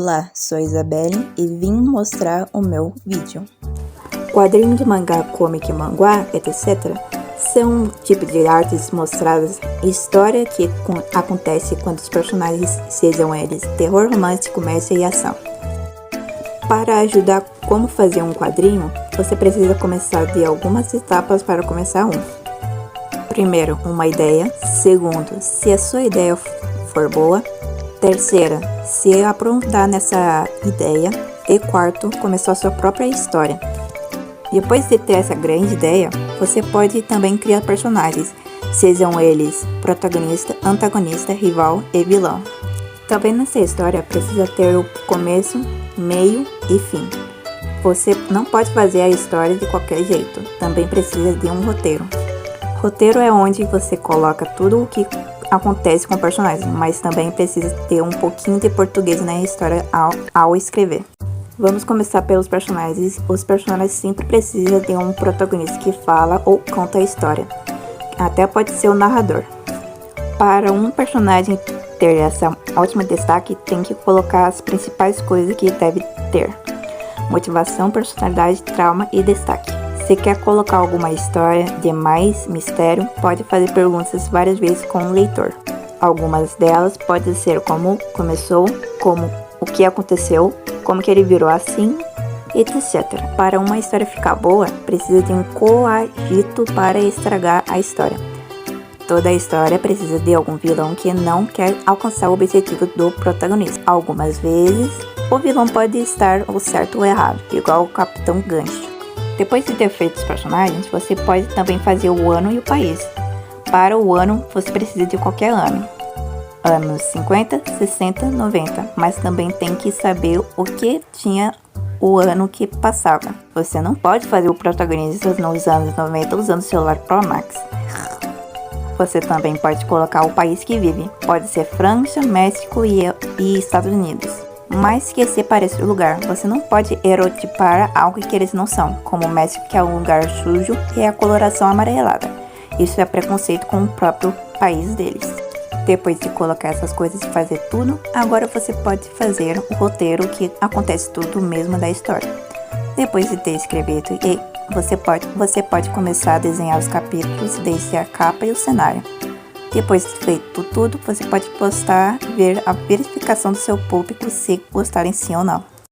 Olá, sou Isabelle e vim mostrar o meu vídeo. Quadrinhos de mangá, comic, manhwa, etc. são tipos de artes mostradas história que acontece quando os personagens, sejam eles terror, romance, comédia e ação. Para ajudar como fazer um quadrinho, você precisa começar de algumas etapas para começar um. Primeiro, uma ideia. Segundo, se a sua ideia for boa. Terceira, se aprofundar nessa ideia. E quarto, começar a sua própria história. Depois de ter essa grande ideia, você pode também criar personagens, sejam eles protagonista, antagonista, rival e vilão. Também nessa história precisa ter o começo, meio e fim. Você não pode fazer a história de qualquer jeito, também precisa de um roteiro. Roteiro é onde você coloca tudo o que acontece com o personagem, mas também precisa ter um pouquinho de português na história ao escrever. Vamos começar pelos personagens. Os personagens sempre precisam de um protagonista que fala ou conta a história. Até pode ser o narrador. Para um personagem ter essa ótima destaque, tem que colocar as principais coisas que deve ter: motivação, personalidade, trauma e destaque. Se quer colocar alguma história de mais mistério, pode fazer perguntas várias vezes com o leitor. Algumas delas podem ser como começou, como o que aconteceu, como que ele virou assim, etc. Para uma história ficar boa, precisa de um coadjuvante para estragar a história. Toda a história precisa de algum vilão que não quer alcançar o objetivo do protagonista. Algumas vezes, o vilão pode estar ou certo ou errado, igual o Capitão Gancho. Depois de ter feito os personagens, você pode também fazer o ano e o país. Para o ano, você precisa de qualquer ano. Anos 50, 60, 90, mas também tem que saber o que tinha o ano que passava. Você não pode fazer o protagonista nos anos 90 usando o celular Pro Max. Você também pode colocar o país que vive. Pode ser França, México e Estados Unidos. Mas que se pareça o lugar. Você não pode erotipar algo que eles não são, como o México, que é um lugar sujo e a coloração amarelada. Isso é preconceito com o próprio país deles. Depois de colocar essas coisas e fazer tudo, agora você pode fazer o roteiro que acontece tudo mesmo da história. Depois de ter escrito, você pode começar a desenhar os capítulos, desde a capa e o cenário. Depois de feito tudo, você pode ver a verificação do seu público se gostarem sim ou não.